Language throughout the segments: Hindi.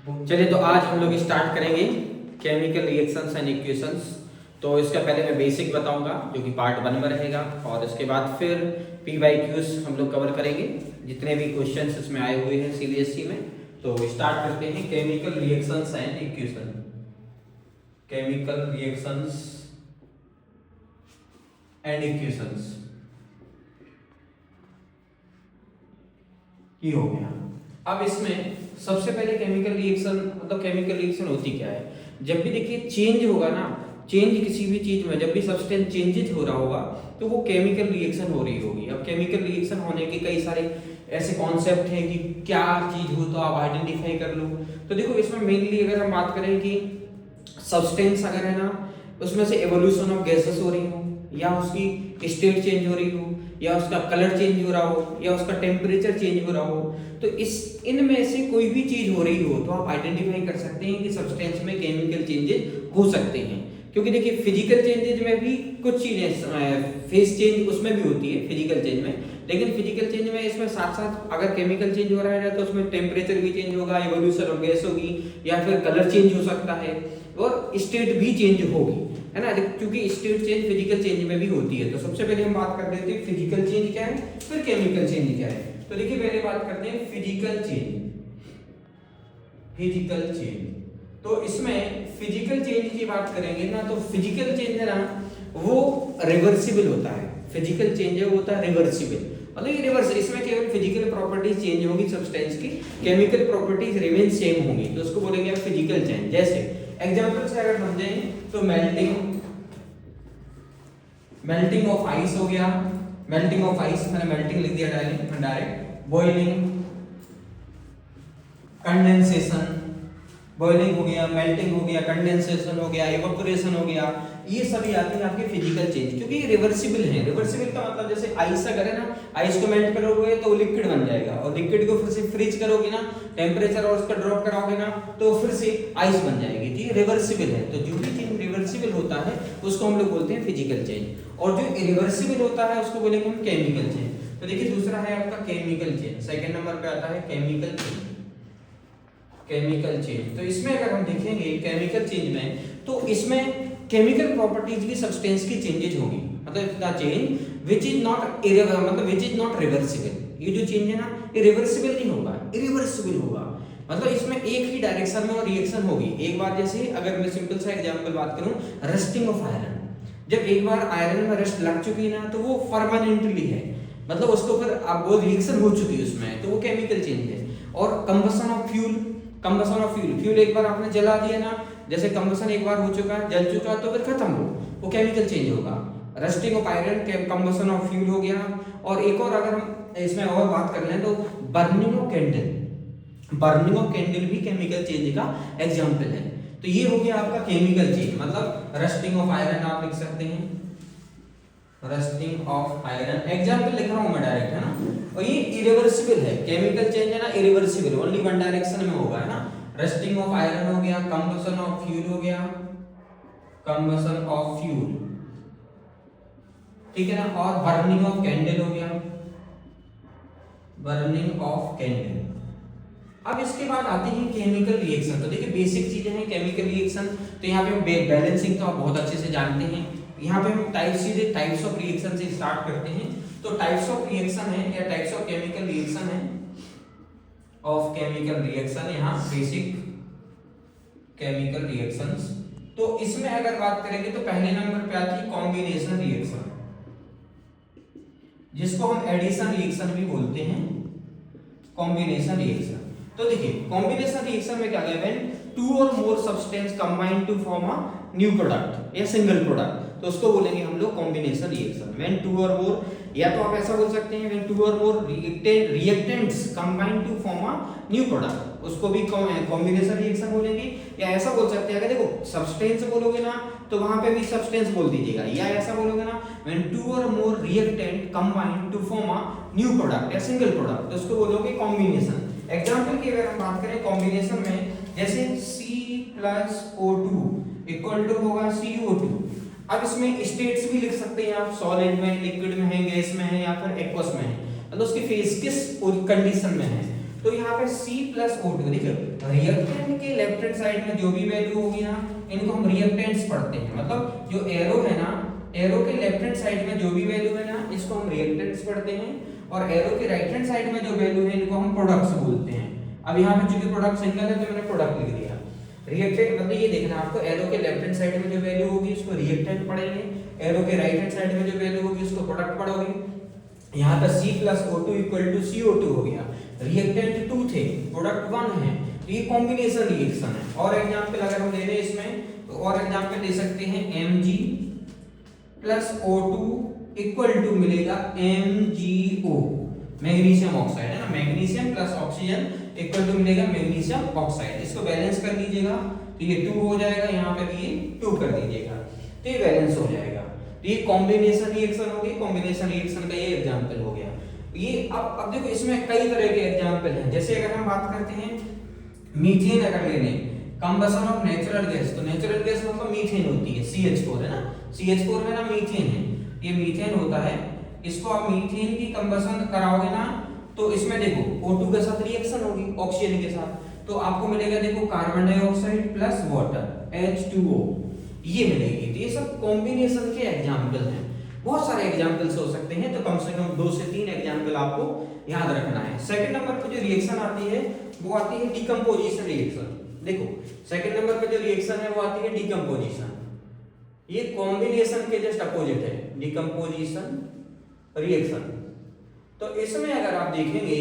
चलिए तो आज हम लोग स्टार्ट करेंगे केमिकल रिएक्शंस एंड इक्वेशंस। तो इसका पहले मैं बेसिक बताऊंगा जो कि पार्ट 1 में रहेगा, और इसके बाद फिर PYQs हम लोग कवर करेंगे जितने भी क्वेश्चंस इसमें आए हुए हैं CBSE में। तो स्टार्ट करते हैं chemical reactions and equation. Chemical reactions and equations ये हो गया। अब इसमें सबसे पहले केमिकल रिएक्शन मतलब केमिकल रिएक्शन होती क्या है। जब भी देखिए चेंज होगा ना, चेंज किसी भी चीज में जब भी सब्सटेंस चेंजेस हो रहा होगा तो वो केमिकल रिएक्शन हो रही होगी। अब केमिकल रिएक्शन होने के कई सारे ऐसे कॉन्सेप्ट हैं कि क्या चीज हो तो आप आइडेंटिफाई कर लो। तो देखो इसमें मेनली अगर हम बात करें कि सब्सटेंस अगर है ना, उसमें से एवोल्यूशन ऑफ गैसेस हो रही हो, या उसकी स्टेट चेंज हो रही हो, या उसका कलर चेंज हो रहा हो, या उसका टेम्परेचर चेंज हो रहा हो, तो इनमें से कोई भी चीज हो रही हो तो आप आइडेंटिफाई कर सकते हैं कि सब्सटेंस में केमिकल चेंजेस हो सकते हैं। क्योंकि देखिए फिजिकल चेंजेस में भी कुछ चीजें फेस चेंज उसमें भी होती है फिजिकल चेंज में, लेकिन फिजिकल चेंज में इसमें साथ साथ अगर केमिकल चेंज हो रहा है तो उसमें टेम्परेचर भी चेंज होगा, एवोल्यूशन ऑफ गैस होगी, या फिर कलर चेंज हो सकता है, और स्टेट भी चेंज होगी, है ना। क्योंकि स्टेट चेंज फिजिकल चेंज में भी होती है। तो सबसे पहले हम बात कर लेते हैं फिजिकल चेंज क्या है, फिर केमिकल चेंज क्या है। तो देखिए पहले बात करते हैं फिजिकल चेंज। फिजिकल चेंज तो इसमें फिजिकल चेंज की बात करेंगे ना, तो फिजिकल चेंज है ना वो रिवर्सिबल होता है। फिजिकल चेंज है वो होता है रिवर्सिबल, मतलब ये रिवर्स, इसमें केवल फिजिकल प्रॉपर्टीज चेंज होगी सब्सटेंस की, केमिकल प्रॉपर्टीज रिमेन सेम होंगी, तो उसको बोलेंगे आप फिजिकल चेंज। जैसे एग्जांपल से अगर समझें तो मेल्टिंग ऑफ आइस हो गया, मेल्टिंग ऑफ आइस मैंने मेल्टिंग लिख दिया डायरेक्ट, बॉइलिंग, कंडेंसेशन, बॉइलिंग हो गया, मेल्टिंग हो गया, कंडेंसेशन हो गया, इवेपोरेशन हो गया, ये सभी आते हैं आपके फिजिकल चेंज, क्योंकि ये रिवर्सिबल है। रिवर्सिबल का मतलब जैसे आइस अगर है ना, आइस को मेल्ट करोगे तो लिक्विड बन जाएगा, और लिक्विड को फिर से फ्रीज करोगे ना, टेम्परेचर और उसका ड्रॉप कराओगे ना, तो फिर से आइस बन जाएगी। तो ये रिवर्सिबल है। तो जो भी चीज रिवर्सिबल होता है उसको हम लोग बोलते हैं फिजिकल चेंज, और जो इरिवर्सिबल होता है उसको बोलेंगे हम केमिकल चेंज। तो देखिए दूसरा है आपका केमिकल चेंज, सेकंड नंबर पे आता है केमिकल चेंज। केमिकल चेंज तो इसमें अगर हम देखेंगे केमिकल चेंज में, तो इसमें केमिकल प्रॉपर्टीज की सब्सटेंस की चेंजेज होगी, मतलब the change which is not reversible. ये जो चेंज है ना ये रिवर्सिबल नहीं होगा, इरिवर्सिबल होगा। मतलब इसमें एक ही डायरेक्शन में रिएक्शन होगी। एक बार जैसे अगर मैं सिंपल सा एग्जांपल बात करूं, रस्टिंग ऑफ आयरन, जब एक बार आयरन में रस्ट लग चुकी है ना तो वो परमानेंटली है, मतलब उसको फिर अब वो रिएक्शन हो चुकी है उसमें, तो वो केमिकल चेंज है। और कंबशन ऑफ फ्यूल एक बार आपने जला दिया ना, जैसे कंबशन एक बार हो चुका है, जल चुका तो फिर खत्म हो, वो केमिकल चेंज होगा। Rusting of iron combustion of fuel हो गया। और एक और अगर हम इसमें और बात कर लें तो बर्निंग ऑफ कैंडल भी केमिकल चेंज का एग्जांपल है। तो ये हो गया आपका केमिकल चेंज, मतलब रस्टिंग ऑफ आयरन आप लिख सकते हैं, रस्टिंग ऑफ आयरन एग्जांपल लिख रहा हूं मैं डायरेक्ट, है ना। और ये इरिवर्सिबल है, केमिकल चेंज है ना इरिवर्सिबल, ओनली वन डायरेक्शन में होगा, है ना। रस्टिंग ऑफ आयरन हो गया, कंबशन ऑफ फ्यूल हो गया, कंबशन ऑफ फ्यूल, ठीक है ना। और बर्निंग ऑफ कैंडल हो गया, बर्निंग ऑफ कैंडल। अब इसके बाद आते हैं केमिकल रिएक्शन। तो देखिए बेसिक चीजें हैं केमिकल रिएक्शन। तो यहाँ पे हम बैलेंसिंग तो आप बहुत अच्छे से जानते हैं। यहाँ पे हम टाइप्स ऑफ रिएक्शन से स्टार्ट करते हैं। तो टाइप्स ऑफ रिएक्शन है या टाइप्स ऑफ केमिकल रिएक्शन है, ऑफ केमिकल रिएक्शन, यहाँ बेसिक केमिकल रिएक्शंस। तो इसमें अगर बात करेंगे तो पहले नंबर पे आती है कॉम्बिनेशन रिएक्शन, जिसको हम एडिशन रिएक्शन भी बोलते हैं, कॉम्बिनेशन रिएक्शन। तो देखिए कॉम्बिनेशन रिएक्शन में क्या है, व्हेन टू और more substance combine to form a new product या सिंगल प्रोडक्ट, तो उसको बोलेंगे हम लोग कॉम्बिनेशन रिएक्शन। व्हेन टू और मोर, या तो आप ऐसा बोल सकते हैं व्हेन टू और more reactants combine to form a new product, उसको भी कॉम्बिनेशन रिएक्शन बोलेंगे। या ऐसा बोल सकते हैं, अगर देखो सब्सटेंस बोलोगे ना तो वहां पे भी सब्सटेंस बोल दीजिएगा, या ऐसा बोलोगे ना व्हेन टू और more reactant combine to form a new product या सिंगल प्रोडक्ट, तो उसको बोलोगे कॉम्बिनेशन। एग्जांपल की अगर हम बात करें कॉम्बिनेशन में, जैसे C+O2 इक्वल टू होगा CO2। अब इसमें स्टेट्स भी लिख सकते हैं आप, सॉलिड में, लिक्विड में है, गैस में है, या फिर एक्वस में है, मतलब उसकी फेज किस कंडीशन में है। तो यहाँ पे C+O2 देखिए रिएक्टेंट लेफ्ट हैंड साइड में जो भी वैल्यू होगी ना, इनको हम रिएक्टेंट्स पढ़ते हैं। मतलब जो एरो है ना, एरो के लेफ्ट हैंड साइड में जो भी वैल्यू है ना, इसको हम रिएक्टेंट्स पढ़ते हैं, और एरो के राइट हैंड साइड में जो वैल्यू है इनको हम प्रोडक्ट्स बोलते हैं। अब यहाँ पे चूंकि प्रोडक्ट सिंगल है तो मैंने प्रोडक्ट लिख दिया। रिएक्टेंट मतलब ये देखना आपको, एरो के लेफ्ट हैंड साइड में जो वैल्यू होगी उसको रिएक्टेंट पढ़ेंगे, एरो के राइट हैंड साइड में जो वैल्यू होगी उसको प्रोडक्ट पढ़ोगे। यहाँ पे C+O2 = CO2 हो गया, रिएक्टेंट 2 थे, प्रोडक्ट 1 है, तो ये कॉम्बिनेशन रिएक्शन है। और एग्जांपल अगर हम ले रहे हैं इसमें, तो और एग्जांपल ले सकते हैं Mg+O2 = मिलेगा MgO, मैग्नीशियम ऑक्साइड है ना, magnesium plus oxygen equal to मिलेगा मैग्नीशियम ऑक्साइड। इसको बैलेंस कर लीजिएगा तो ये 2 हो जाएगा, यहाँ पे भी ये 2 कर दीजिएगा तो ये बैलेंस हो जाएगा। तो ये कॉम्बिनेशन रिएक्शन होगी, कॉम्बिनेशन रिएक्शन का ये एग्जांपल हो गया। ये अब देखो इसमें कई तरह के एग्जांपल हैं। जैसे अगर हम बात करते हैं मीथेन अगर लेने, कंबशन ऑफ नेचुरल गैस, तो नेचुरल गैस मतलब मीथेन होती है, CH4 है ना, CH4 में ना मीथेन है, ये मीथेन होता है। इसको आप मीथेन की कंबशन कराओगे ना, तो इसमें देखो O2 के साथ रिएक्शन होगी ऑक्सीजन के साथ, तो आपको मिलेगा देखो carbon dioxide plus water H2O, ये मिलेगी। तो ये सब कॉम्बिनेशन के एग्जांपल हैं। बहुत सारे एग्जांपल्स हो सकते हैं, तो कम से कम 2 से 3 एग्जांपल आपको याद रखना है। सेकंड नंबर पे जो रिएक्शन आती है वो आती है डिकम्पोजिशन रिएक्शन। देखो सेकंड नंबर पे जो रिएक्शन है वो आती है डिकम्पोजिशन। ये कॉम्बिनेशन के जस्ट अपोजिट है, डिकम्पोजिशन रिएक्शन। तो इसमें अगर आप देखेंगे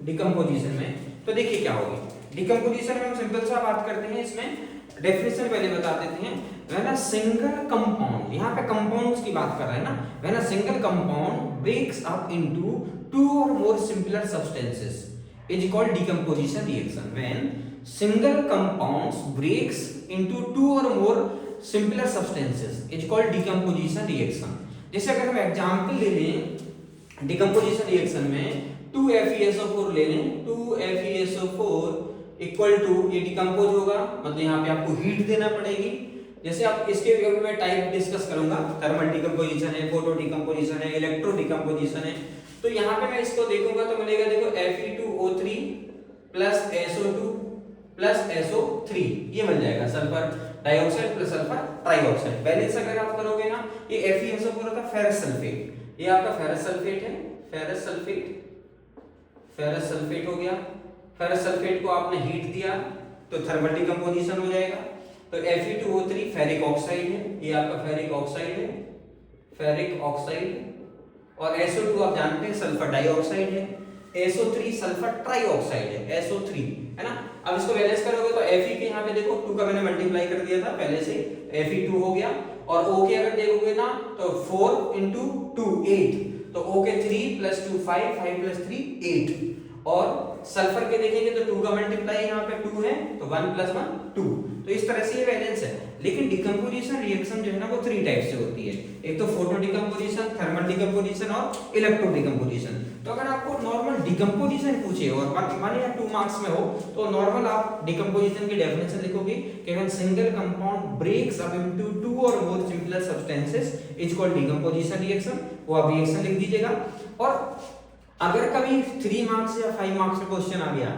डिकम्पोजिशन में, तो देखिए क्या होगी। डिकम्पोजिशन में हम सिंपल सा बात करते हैं, इसमें डेफिनेशन पहले बता देते हैं। व्हेन अ सिंगल कंपाउंड, यहाँ पे कंपाउंड्स की बात कर रहे हैं ना, when a single compound breaks up into 2 or more simpler substances is called decomposition reaction. When single compounds breaks into 2 or more simpler substances is called decomposition reaction. जैसे अगर हम एग्जांपल ले लें डिकम्पोजिशन रिएक्शन में, 2FeSO4 ले लें, 2FeSO4 इक्वल टू, ये डिकम्पोज होगा, मतलब यहाँ पे आपको हीट देना पड़ेगी। जैसे आप इसके भी मैं टाइप डिस्कस करूंगा, थर्मल डिकम्पोजिशन है, फोटो डिकम्पोजिशन है, इलेक्ट्रो डिकम्पोजिशन है। तो यहाँ पे मैं इसको देखूंगा तो मिलेगा देखो Fe2O3 plus SO2 plus SO3, ये मिल जाएगा sulphur dioxide plus sulphur trioxide. Balance अगर आप करोगे ना, ये FeSO4 होता है फेरस सल्फेट, ये आपका फेरस सल्फेट है, फेरस सल्फेट हो गया। फेरस सल्फेट को आपने हीट दिया तो थर्मल डिकम्पोजिशन हो जाएगा। तो Fe2O3 फेरिक ऑक्साइड है, ये आपका फेरिक ऑक्साइड है, फेरिक ऑक्साइड। और SO2 आप जानते हैं सल्फर डाइऑक्साइड है, SO3 सल्फर ट्राइऑक्साइड है, SO3 है ना। अब इसको बैलेंस करोगे तो Fe के यहाँ पे देखो 2 का मैंने मल्टीप्लाई कर दिया था पहले से, Fe2 हो गया। और O के अगर देखोगे ना तो 4 × 2 8, तो O के 3 + 2 5, 5 + 3 8। और सल्फर के देखेंगे तो 2 का मल्टीप्लाई यहाँ पे 2 है, तो 1 + 1 2। तो इस तरह से ये बैलेंस है। लेकिन डिकम्पोजिशन रिएक्शन जो है ना वो 3 टाइप से होती है, एक तो फोटो डिकम्पोजिशन, थर्मल डिकम्पोजिशन और इलेक्ट्रो डिकम्पोजिशन। तो अगर आपको नॉर्मल डिकम्पोजिशन पूछे और मान या 2 मार्क्स में हो, तो नॉर्मल आप डिकम्पोजिशन की डेफिनेशन लिखोगे कि when single compound breaks up into 2 or more simpler substances is called decomposition reaction. वो आप रिएक्शन लिख दीजिएगा। और अगर कभी 3 मार्क्स या 5 मार्क्स में क्वेश्चन आ गया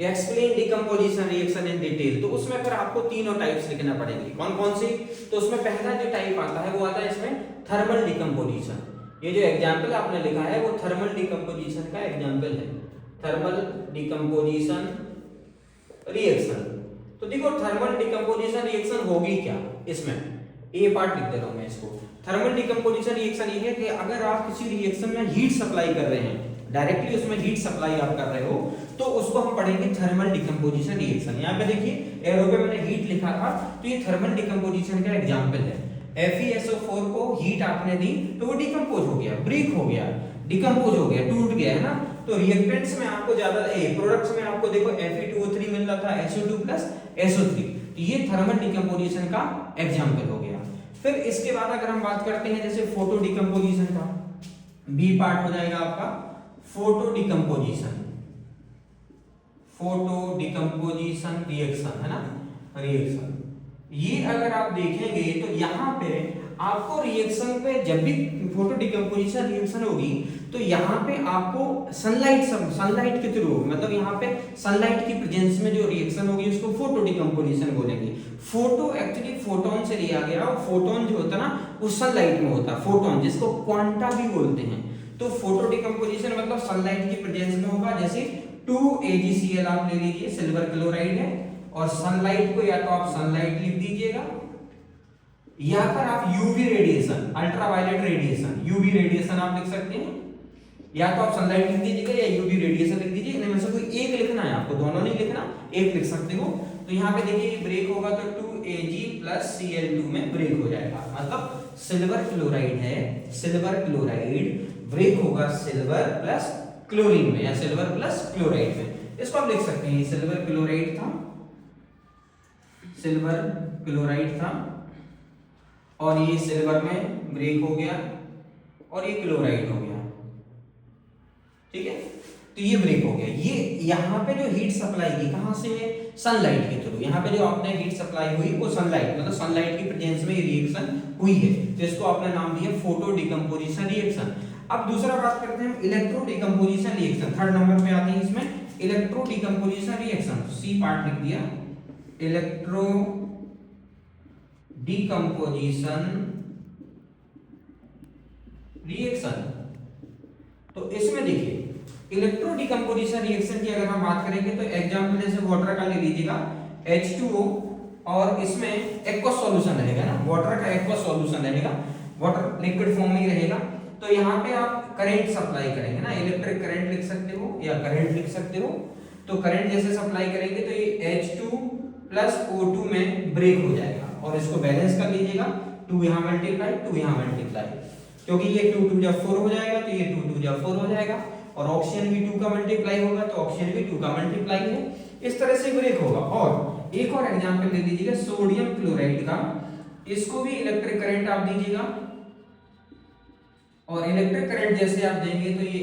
explain decomposition reaction in detail, तो उसमें फिर आपको तीनों टाइप्स लिखना पड़ेंगे। कौन कौन सी? तो उसमें पहला जो टाइप आता है वो आता है इसमें थर्मल डिकम्पोजिशन। ये जो एग्जांपल आपने लिखा है वो थर्मल डिकम्पोजिशन का एग्जांपल है, थर्मल डिकम्पोजिशन रिएक्शन। तो देखो थर्मल डिकम्पोजिशन रिएक्शन होगी क्या, इसमें ए पार्ट लिख दे रहा हूं मैं इसको। थर्मल डिकम्पोजिशन रिएक्शन ये है कि अगर आप किसी रिएक्शन में हीट सप्लाई कर रहे हैं, डायरेक्टली उसमें हीट सप्लाई आप कर रहे हो, तो उसको हम पढ़ेंगे थर्मल डिकम्पोजिशन रिएक्शन। यहाँ पे देखिए एरो पे मैंने हीट लिखा था, तो ये थर्मल डिकम्पोजिशन का एग्जांपल है। FeSO4 को हीट आपने दी तो वो डिकम्पोज हो गया, ब्रेक हो गया, डिकम्पोज हो गया, टूट गया है ना। तो रिएक्टेंट्स में आपको ज्यादा प्रोडक्ट्स में आपको देखो Fe2O3 मिल रहा था, SO2 प्लस SO3, तो ये थर्मल डिकम्पोजिशन का एग्जांपल हो गया। फिर इसके बाद अगर हम बात करते हैं जैसे फोटो डिकम्पोजिशन का, बी पार्ट हो जाएगा आपका photo decomposition, photo decomposition reaction है ना, रिएक्शन। ये अगर आप देखेंगे तो यहाँ पे आपको रिएक्शन पे जब भी फोटो डिकम्पोजिशन रिएक्शन होगी तो यहाँ पे आपको सनलाइट के थ्रू, मतलब यहाँ पे सनलाइट की प्रेजेंस में जो रिएक्शन होगी उसको फोटो डिकम्पोजिशन बोलेंगे। फोटो एक्चुअली फोटोन से लिया गया, और फोटोन जो होता है ना वो सनलाइट में होता है, फोटोन जिसको क्वांटा भी बोलते हैं। तो फोटो डिकम्पोजिशन मतलब सनलाइट की प्रेजेंस में होगा। जैसे 2AgCl आप ले लीजिए, सिल्वर क्लोराइड है, और सनलाइट को या तो आप सनलाइट लिख दीजिएगा या फिर आप UV radiation, ultraviolet radiation, UV radiation आप लिख सकते हैं, या तो आप सनलाइट लिख दीजिएगा या यूवी रेडिएशन लिख दीजिए। इनमें से कोई एक लिखना है आपको, दोनों नहीं लिखना, एक लिख सकते हो। तो यहाँ पे देखिए ब्रेक होगा तो 2Ag+Cl2 में ब्रेक हो जाएगा, मतलब सिल्वर क्लोराइड है, सिल्वर क्लोराइड ब्रेक होगा सिल्वर प्लस क्लोरीन में या सिल्वर प्लस क्लोराइड में। इसको आप लिख सकते हैं सिल्वर क्लोराइड था, सिल्वर क्लोराइड था, और ये सिल्वर में ब्रेक हो गया और ये क्लोराइड हो गया, ठीक है। तो ये ब्रेक हो गया। ये यहाँ पे जो हीट सप्लाई की कहाँ से है, सनलाइट के थ्रू। यहाँ पे जो आपने हीट सप्लाई हुई वो सनलाइट, मतलब सनलाइट की प्रेजेंस में ये रिएक्शन हुई है, तो इसको आपने नाम दिया फोटो डिकम्पोजिशन रिएक्शन। अब दूसरा बात करते हैं electro decomposition reaction, third number पे आते हैं इसमें electro decomposition reaction. C part लिख दिया, इलेक्ट्रो डिकम्पोजिशन रिएक्शन। तो इसमें देखिए इलेक्ट्रो डिकम्पोजिशन रिएक्शन की अगर हम बात करेंगे तो एग्जांपल जैसे वाटर का ले लीजिएगा, H2O, और इसमें एक्वस सॉल्यूशन रहेगा ना, वाटर का एक्वस सॉल्यूशन रहेगा, वाटर लिक्विड फॉर्म में ही रहेगा। तो यहाँ पे आप करंट सप्लाई करेंगे ना, इलेक्ट्रिक करंट लिख सकते हो या करंट लिख सकते हो। तो करंट जैसे सप्लाई करेंगे तो ये H2+O2 में ब्रेक हो जाएगा, और इसको बैलेंस कर लीजिएगा, 2 यहाँ मल्टीप्लाई 2 यहाँ मल्टीप्लाई, क्योंकि ये 2 2 जब 4 हो जाएगा तो ये 2 2 जब 4 हो जाएगा, और ऑक्सीजन भी 2 का मल्टीप्लाई होगा तो ऑक्सीजन भी 2 का मल्टीप्लाई है। इस तरह से ब्रेक होगा। और एक और एग्जांपल ले लीजिएगा सोडियम क्लोराइड का, इसको भी इलेक्ट्रिक करंट आप दीजिएगा, और इलेक्ट्रिक करंट जैसे आप देंगे तो ये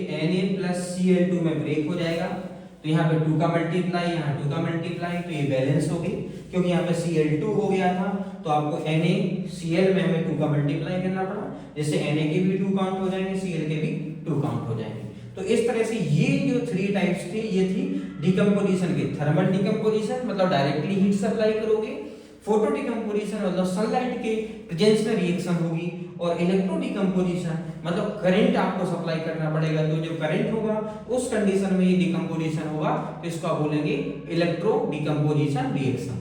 Na+Cl2 में ब्रेक हो जाएगा। तो यहाँ पे 2 का मल्टीप्लाई, यहाँ 2 का मल्टीप्लाई, तो ये बैलेंस हो गई, क्योंकि यहाँ पे Cl2 हो गया था तो आपको NaCl में हमें 2 का मल्टीप्लाई करना पड़ा, जिससे Na के भी 2 काउंट हो जाएंगे, Cl के भी 2 काउंट हो जाएंगे। तो इस तरह से ये जो 3 टाइप्स थे ये थी डिकम्पोजिशन की। थर्मल डिकम्पोजिशन मतलब डायरेक्टली हीट सप्लाई करोगे, फोटो डिकम्पोजिशन मतलब सनलाइट के प्रेजेंस में रिएक्शन होगी, और इलेक्ट्रो डिकम्पोजिशन मतलब करंट आपको सप्लाई करना पड़ेगा, तो जो करंट होगा उस कंडीशन में ये डिकम्पोजिशन होगा, तो इसको आप बोलेंगे इलेक्ट्रो डिकम्पोजिशन रिएक्शन।